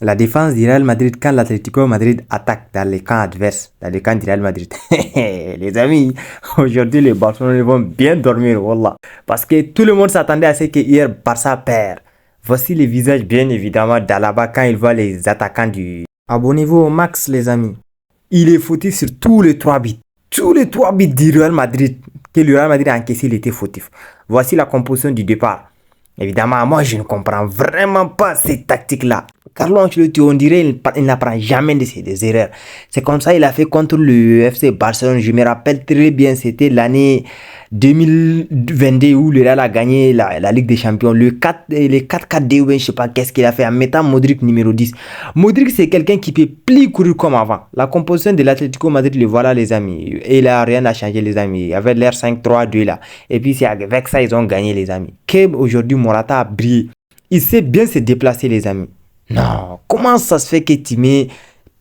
La défense du Real Madrid quand l'Atlético Madrid attaque dans les camps adverses, dans les camps du Real Madrid. Les amis, aujourd'hui les Barcelonais vont bien dormir, wallah. Parce que tout le monde s'attendait à ce que hier Barça perd. Voici les visages bien évidemment d'Alaba quand il voit les attaquants du... Abonnez-vous au max les amis. Il est fautif sur tous les 3 buts. Tous les 3 buts du Real Madrid que le Real Madrid a encaissé, il était fautif. Voici la composition du départ. Évidemment, moi je ne comprends vraiment pas ces tactiques-là. Carlo Ancelotti, on dirait il n'apprend jamais de ses erreurs. C'est comme ça il a fait contre le FC Barcelone. Je me rappelle très bien, c'était l'année 2022 où le Real a gagné la Ligue des Champions. Les 4-4-2, je ne sais pas qu'est-ce qu'il a fait en mettant Modric numéro 10. Modric, c'est quelqu'un qui peut plus courir comme avant. La composition de l'Atlético Madrid, le voilà les amis. Et là, rien n'a changé les amis. Il y avait l'air 5-3-2 là. Et puis c'est avec ça ils ont gagné les amis. Aujourd'hui, Morata a brillé. Il sait bien se déplacer les amis. Non, comment ça se fait que tu mets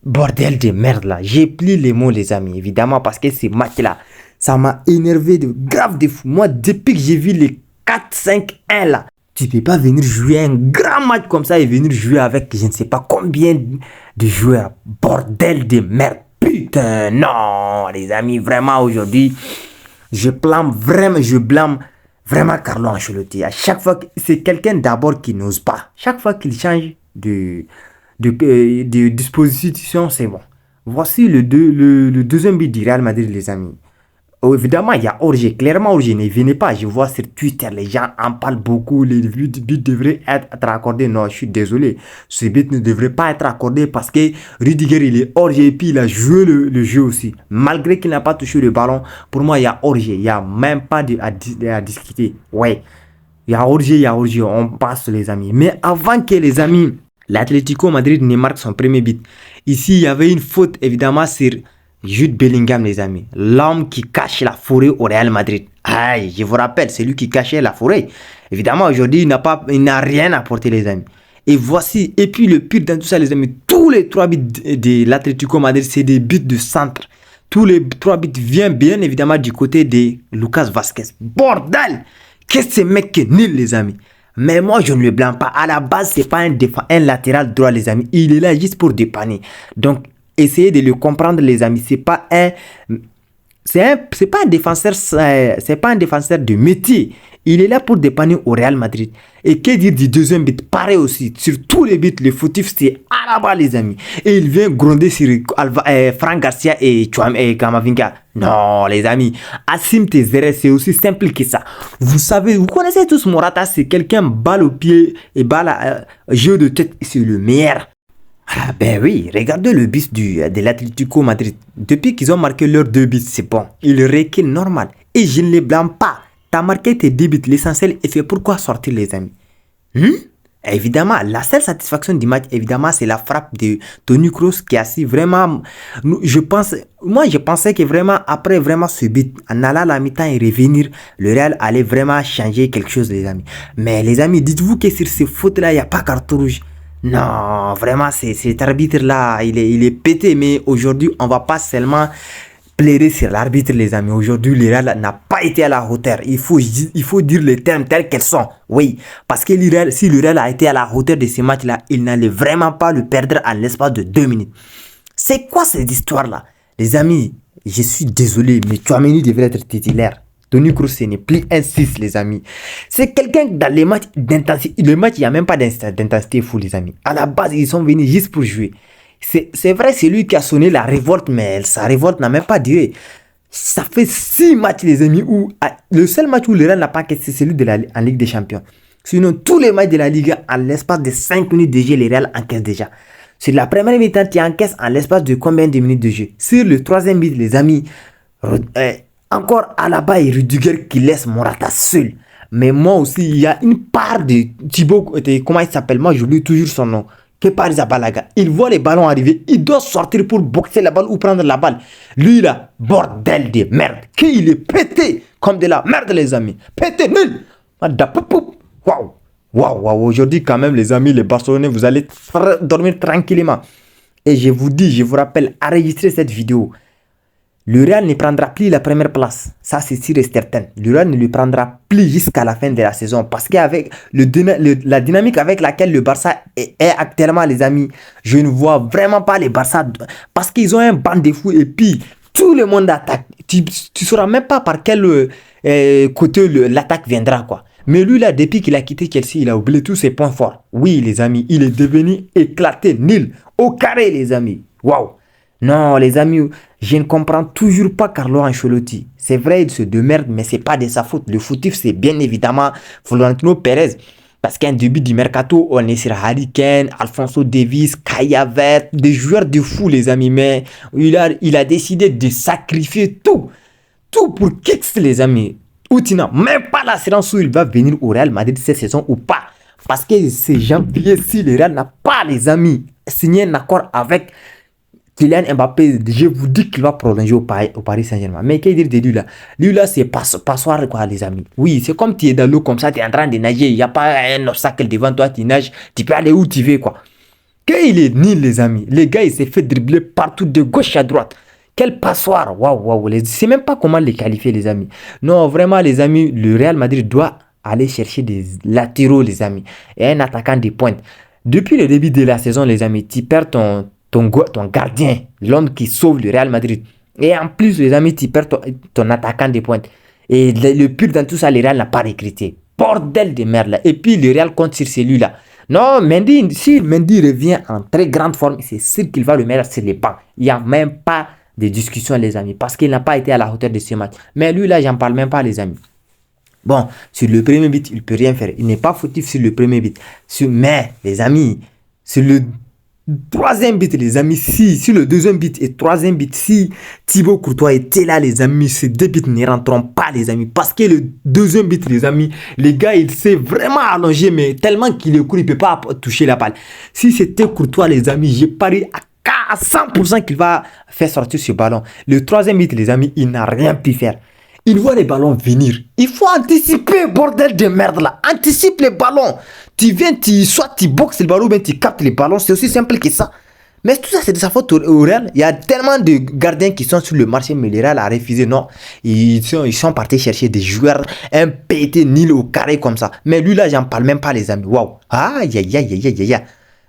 bordel de merde là? J'ai plié les mots les amis, évidemment parce que ces matchs là, ça m'a énervé de grave de fou. Moi, depuis que j'ai vu les 4-5-1 là, tu peux pas venir jouer un grand match comme ça et venir jouer avec je ne sais pas combien de joueurs. Bordel de merde. Putain, non, les amis, vraiment aujourd'hui, je blâme vraiment Carlo Ancelotti. À chaque fois, c'est quelqu'un d'abord qui n'ose pas. Chaque fois qu'il change de disposition, c'est bon. Voici le deuxième but du Real Madrid, les amis. Oh, évidemment, il y a Orge. Clairement, Orge ne venez pas. Je vois sur Twitter, les gens en parlent beaucoup. Les buts devraient être accordés. Non, je suis désolé. Ce but ne devrait pas être accordé parce que Rudiger, il est Orge et puis il a joué le jeu aussi. Malgré qu'il n'a pas touché le ballon, pour moi, il y a Orge. Il n'y a même pas à discuter. Ouais, il y a Orge. On passe, les amis. Mais avant que les amis, l'Atlético Madrid ne marque son premier but, ici, il y avait une faute, évidemment, sur Jude Bellingham, les amis. L'homme qui cache la forêt au Real Madrid. Aïe, je vous rappelle, c'est lui qui cachait la forêt. Évidemment, aujourd'hui, il n'a rien apporté, les amis. Et voici, et puis le pire dans tout ça, les amis, tous les 3 buts de l'Atlético Madrid, c'est des buts de centre. Tous les 3 buts viennent bien évidemment du côté de Lucas Vasquez. Bordel! Qu'est-ce que ce mec est nul, les amis. Mais moi, je ne le blâme pas. À la base, c'est pas un latéral droit, les amis. Il est là juste pour dépanner. Donc, essayez de le comprendre les amis, c'est pas un défenseur, c'est pas un défenseur de métier. Il est là pour dépanner au Real Madrid. Et que dire du deuxième but? Pareil aussi, sur tous les buts, le fautif c'est Alaba les amis. Et il vient gronder sur Franck Garcia et Kamavinga. Non les amis, assume tes erreurs, c'est aussi simple que ça. Vous savez, vous connaissez tous Morata, c'est quelqu'un balle au pied et balle jeu de tête, c'est le meilleur. Ah ben oui, regardez le but de l'Atlético Madrid. Depuis qu'ils ont marqué leurs 2 buts, c'est bon. Ils reculent normal. Et je ne les blâme pas. T'as marqué tes 2 buts, l'essentiel est fait. Pourquoi sortir les amis? Évidemment, la seule satisfaction du match, évidemment, c'est la frappe de Toni Kroos qui a su vraiment... je pensais que vraiment, après vraiment ce but, en allant à la mi-temps et revenir, le Real allait vraiment changer quelque chose, les amis. Mais les amis, dites-vous que sur ces fautes-là, il n'y a pas carton rouge. Non, vraiment, cet arbitre-là, il est pété. Mais aujourd'hui, on va pas seulement plaider sur l'arbitre, les amis. Aujourd'hui, le Real n'a pas été à la hauteur. Il faut dire les termes tels qu'ils sont. Oui, parce que si le Real a été à la hauteur de ce match-là, il n'allait vraiment pas le perdre en l'espace de 2 minutes. C'est quoi cette histoire-là? Les amis, je suis désolé, mais Tchouaméni devrait être titulaire. Toni Kroos, ce n'est plus un 6, les amis. C'est quelqu'un dans les matchs d'intensité. Le match, il n'y a même pas d'intensité fou, les amis. À la base, ils sont venus juste pour jouer. C'est vrai, c'est lui qui a sonné la révolte, mais sa révolte n'a même pas duré. Ça fait 6 matchs, les amis, où le seul match où le Real n'a pas encaissé, c'est celui en Ligue des Champions. Sinon, tous les matchs de la Liga, en l'espace de 5 minutes de jeu, le Real encaisse déjà. Sur la première mi-temps, tu encaisses en l'espace de combien de minutes de jeu? Sur le troisième but, les amis, encore Alaba et Rudiger qui laissent Morata seul. Mais moi aussi, il y a une part de Thibaut, comment il s'appelle? Moi, j'oublie toujours son nom. Kepa Arrizabalaga. Il voit les ballons arriver. Il doit sortir pour boxer la balle ou prendre la balle. Lui, là, bordel de merde. Qu'il est pété comme de la merde, les amis. Pété, nul. Waouh. Waouh. Aujourd'hui, quand même, les amis, les Barcelonais, vous allez dormir tranquillement. Et je vous dis, je vous rappelle, enregistrez cette vidéo. Le Real ne prendra plus la première place. Ça, c'est sûr et certain. Le Real ne le prendra plus jusqu'à la fin de la saison. Parce qu'avec la dynamique avec laquelle le Barça est actuellement, les amis, je ne vois vraiment pas les Barça. Parce qu'ils ont un banc de fous et puis tout le monde attaque. Tu ne sauras même pas par quel côté l'attaque viendra, quoi. Mais lui, là, depuis qu'il a quitté Chelsea, il a oublié tous ses points forts. Oui, les amis, il est devenu éclaté, nul, au carré, les amis. Waouh! Non, les amis, je ne comprends toujours pas Carlo Ancelotti. C'est vrai, il se démerde, mais c'est pas de sa faute. Le fautif, c'est bien évidemment Florentino Pérez. Parce qu'un début du mercato, on est sur Harry Kane, Alphonso Davies, Kai Havertz, des joueurs de fou, les amis. Mais il a décidé de sacrifier tout. Tout pour Kicks, les amis. Outina, même pas l'assurance où il va venir au Real Madrid cette saison ou pas. Parce que c'est janvier, si le Real n'a pas, les amis, signé un accord avec Kylian Mbappé, je vous dis qu'il va prolonger au Paris Saint-Germain. Mais qu'est-ce dire de lui là? Lui là, c'est passoire quoi, les amis. Oui, c'est comme tu es dans l'eau comme ça, tu es en train de nager. Il n'y a pas un obstacle devant toi, tu nages. Tu peux aller où tu veux quoi. Qu'il est nul, les amis. Les gars, il s'est fait dribbler partout de gauche à droite. Quel passoire. Waouh, waouh. Je ne sais même pas comment les qualifier, les amis. Non, vraiment, les amis, le Real Madrid doit aller chercher des latéraux, les amis. Et un attaquant de pointe. Depuis le début de la saison, les amis, tu perds ton gardien, l'homme qui sauve le Real Madrid. Et en plus, les amis, tu perds ton attaquant de pointe. Et le pire dans tout ça, le Real n'a pas recruté. Bordel de merde là. Et puis, le Real compte sur celui-là. Non, Mendy, si Mendy revient en très grande forme, c'est sûr qu'il va le mettre sur les bancs. Il n'y a même pas de discussion, les amis. Parce qu'il n'a pas été à la hauteur de ce match. Mais lui, là, j'en parle même pas, les amis. Bon, sur le premier but, il ne peut rien faire. Il n'est pas fautif sur le premier but. Mais, les amis, sur le troisième but, les amis, sur le deuxième but et troisième but, si Thibaut Courtois était là, les amis, ces deux buts ne rentreront pas, les amis. Parce que le deuxième but, les amis, les gars, il s'est vraiment allongé, mais tellement qu'il est court, il ne peut pas toucher la balle. Si c'était Courtois, les amis, j'ai parié à 100% qu'il va faire sortir ce ballon. Le troisième but, les amis, il n'a rien pu faire. Il voit les ballons venir. Il faut anticiper, bordel de merde là. Anticipe les ballons. Tu viens, soit tu boxes le ballon, ou bien tu captes les ballons. C'est aussi simple que ça. Mais tout ça, c'est de sa faute au Real. Il y a tellement de gardiens qui sont sur le marché, mais le Real a refusé. Non, ils sont partis chercher des joueurs un pété nul au carré comme ça. Mais lui là, j'en parle même pas, les amis. Waouh. Aïe, aïe, aïe, aïe, aïe, aïe.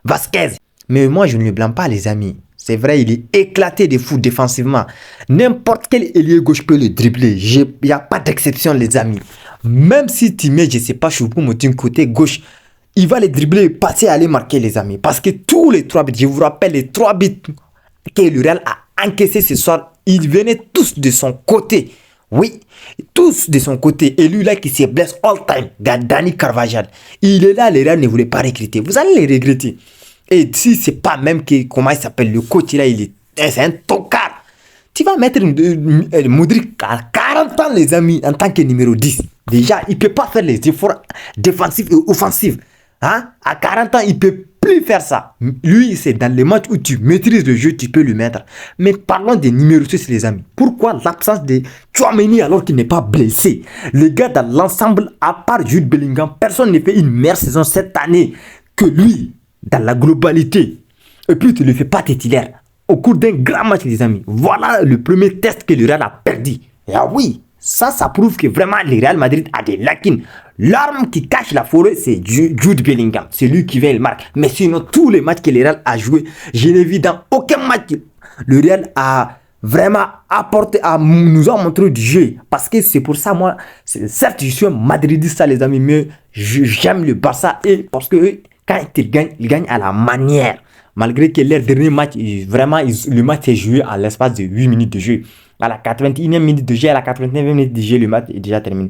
Vasquez. Mais moi, je ne le blâme pas, les amis. C'est vrai, il est éclaté de fou défensivement. N'importe quel ailier gauche peut le dribbler. Il n'y a pas d'exception, les amis. Même si tu mets, je ne sais pas, Choupo-Moting côté gauche, il va les dribbler, passer, aller marquer, les amis. Parce que tous les 3 buts, je vous rappelle, les 3 buts que le Real a encaissés ce soir, ils venaient tous de son côté. Oui, tous de son côté. Et lui là qui se blesse all time, Dani Carvajal. Il est là, le Real ne voulait pas recruter. Vous allez les regretter. Et si c'est pas même que, comment il s'appelle, le coach là, c'est un tocard. Tu vas mettre Modric à 40 ans, les amis, en tant que numéro 10. Déjà, il ne peut pas faire les efforts défensifs et offensifs. Hein? À 40 ans, il ne peut plus faire ça. Lui, c'est dans les matchs où tu maîtrises le jeu, tu peux le mettre. Mais parlons des numéros 6, les amis. Pourquoi l'absence de Tchouaméni alors qu'il n'est pas blessé? Les gars, dans l'ensemble, à part Jude Bellingham, personne ne fait une meilleure saison cette année que lui. Dans la globalité. Et puis tu ne le fais pas titulaire. Au cours d'un grand match, les amis. Voilà le premier test que le Real a perdu. Et ah oui, ça prouve que vraiment le Real Madrid a des lacunes. L'arme qui cache la forêt, c'est Jude Bellingham. C'est lui qui vient le marque. Mais sinon, tous les matchs que le Real a joué, je n'ai vu dans aucun match le Real a vraiment apporté, nous a montré du jeu. Parce que c'est pour ça, moi, certes, je suis un madridiste, les amis, mais j'aime le Barça. Et parce que quand il gagne à la manière. Malgré que leur dernier match, vraiment, le match est joué à l'espace de 8 minutes de jeu. À la 81e minute de jeu, à la 89e minute de jeu, le match est déjà terminé.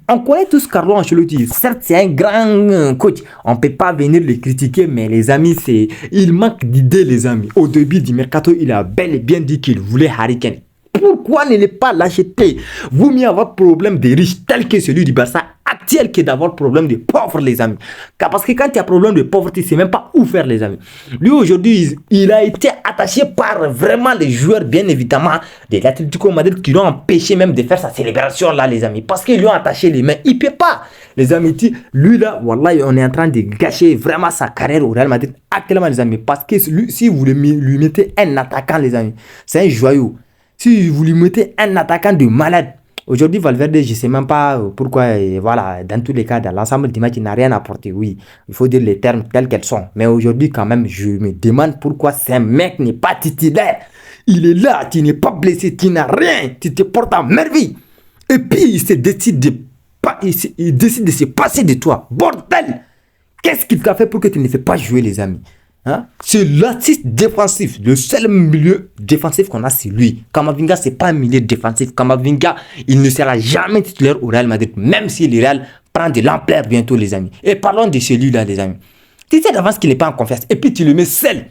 On connaît tous Carlo Ancelotti. Certes, c'est un grand coach. On ne peut pas venir le critiquer, mais les amis, il manque d'idées, les amis. Au début du mercato, il a bel et bien dit qu'il voulait Harry Kane. Pourquoi ne pas l'acheter? Vaut mieux avoir problème de riches tel que celui du Barça actuel que d'avoir problème de pauvres, les amis. Parce que quand tu as problème de pauvreté, tu ne sais même pas où faire, les amis. Lui, aujourd'hui, il a été attaché par vraiment les joueurs, bien évidemment, de l'Atlético Madrid qui l'ont empêché même de faire sa célébration, là, les amis. Parce qu'ils lui ont attaché les mains. Il ne peut pas, les amis. Lui, là, wallah, on est en train de gâcher vraiment sa carrière au Real Madrid actuellement, les amis. Parce que lui, si vous lui mettez un attaquant, les amis, c'est un joyau. Si vous lui mettez un attaquant de malade, aujourd'hui, Valverde, je ne sais même pas pourquoi, voilà, dans tous les cas, dans l'ensemble du match, il n'a rien apporté. Oui, il faut dire les termes tels qu'ils sont. Mais aujourd'hui, quand même, je me demande pourquoi ce mec n'est pas titulaire. Il est là, tu n'es pas blessé, tu n'as rien, tu te portes à merveille. Et puis, il décide de se passer de toi. Bordel! Qu'est-ce qu'il t'a fait pour que tu ne le fais pas jouer, les amis? Hein? C'est l'artiste défensif. Le seul milieu défensif qu'on a, c'est lui. Camavinga, c'est pas un milieu défensif. Camavinga, il ne sera jamais titulaire au Real Madrid, même si le Real prend de l'ampleur bientôt, les amis. Et parlons de celui-là, les amis. Tu sais d'avance qu'il n'est pas en confiance. Et puis tu le mets seul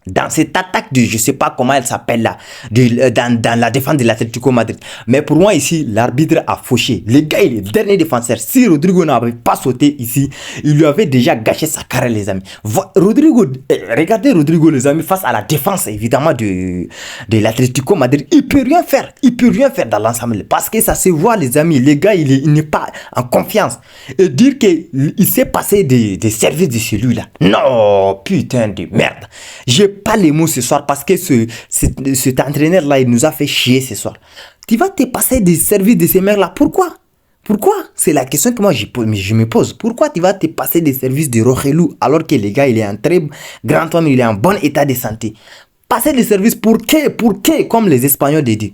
dans cette attaque de, je sais pas comment elle s'appelle là, dans la défense de l'Atlético Madrid. Mais pour moi ici, l'arbitre a fauché. Le gars, il est dernier défenseur. Si Rodrigo n'avait pas sauté ici, il lui avait déjà gâché sa carrière, les amis. Regardez Rodrigo, les amis, face à la défense, évidemment, de l'Atlético Madrid. Il peut rien faire. Il peut rien faire dans l'ensemble. Parce que ça se voit, les amis. Le gars, il n'est pas en confiance. Et dire qu'il s'est passé des services de celui-là. Non, putain de merde. J'ai pas les mots ce soir parce que cet entraîneur-là, il nous a fait chier ce soir. Tu vas te passer des services de ces mecs-là. Pourquoi? Pourquoi? C'est la question que moi je me pose. Pourquoi tu vas te passer des services de Rogelou alors que le gars, il est en très grand homme, il est en bon état de santé? Passer des services pour que, comme les Espagnols disent.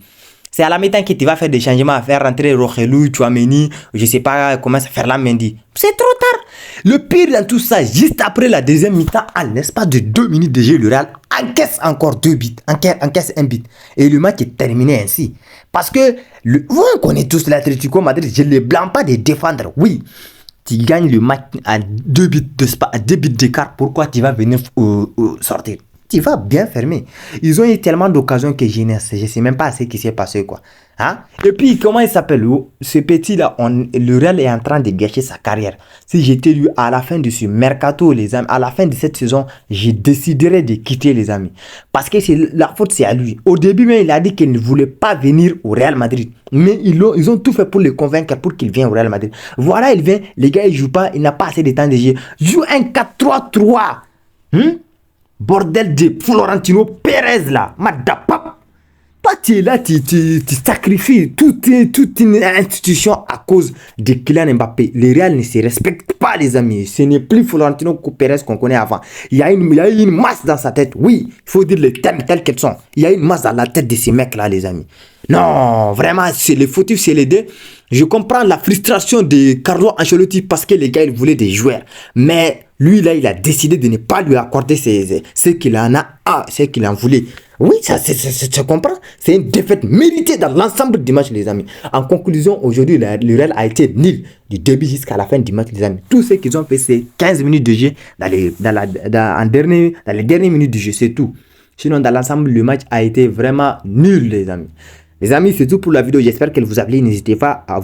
C'est à la mi-temps que tu vas faire des changements à faire rentrer Rogelou, Tchouaméni, je sais pas comment ça faire la Mendy. C'est trop tard. Le pire dans tout ça, juste après la deuxième mi-temps, à l'espace de 2 minutes de jeu, le Real encaisse encore 2 buts, encaisse un but. Et le match est terminé ainsi. Parce que, vous connaissez tous l'Atlético Madrid, je ne les blâme pas de défendre, oui. Tu gagnes le match à 2 buts d'écart, pourquoi tu vas venir sortir? Tu vas bien fermer. Ils ont eu tellement d'occasions que je ne sais même pas ce qui s'est passé, quoi. Hein? Et puis, comment il s'appelle? Ce petit-là, le Real est en train de gâcher sa carrière. Si j'étais lui à la fin de ce mercato, les amis, à la fin de cette saison, je déciderais de quitter, les amis. Parce que la faute, c'est à lui. Au début, même, il a dit qu'il ne voulait pas venir au Real Madrid. Mais ils ont tout fait pour le convaincre pour qu'il vienne au Real Madrid. Voilà, il vient. Les gars, ils ne jouent pas. Il n'a pas assez de temps de jeu. Joue un 4-3-3. Bordel de Florentino Pérez là, madapap. Toi tu es là, tu sacrifies toute une institution à cause de Kylian Mbappé. Le Real ne se respecte pas, les amis. Ce n'est plus Florentino Pérez qu'on connaît avant. Il y a une masse dans sa tête. Oui, il faut dire les termes tels qu'ils sont. Il y a une masse dans la tête de ces mecs là, les amis. Non, vraiment, c'est les fautifs, c'est les deux. Je comprends la frustration de Carlo Ancelotti parce que les gars, ils voulaient des joueurs. Mais lui, là, il a décidé de ne pas lui accorder ce qu'il en a, ce qu'il en voulait. Oui, ça se comprend. C'est une défaite méritée dans l'ensemble du match, les amis. En conclusion, aujourd'hui, le Real a été nul du début jusqu'à la fin du match, les amis. Tout ce qu'ils ont fait, c'est 15 minutes de jeu dans les dernières minutes du jeu, c'est tout. Sinon, dans l'ensemble, le match a été vraiment nul, les amis. Les amis, c'est tout pour la vidéo. J'espère qu'elle vous a plu. N'hésitez pas à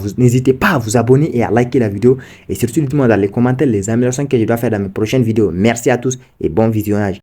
vous abonner et à liker la vidéo. Et surtout, dites-moi dans les commentaires les améliorations que je dois faire dans mes prochaines vidéos. Merci à tous et bon visionnage.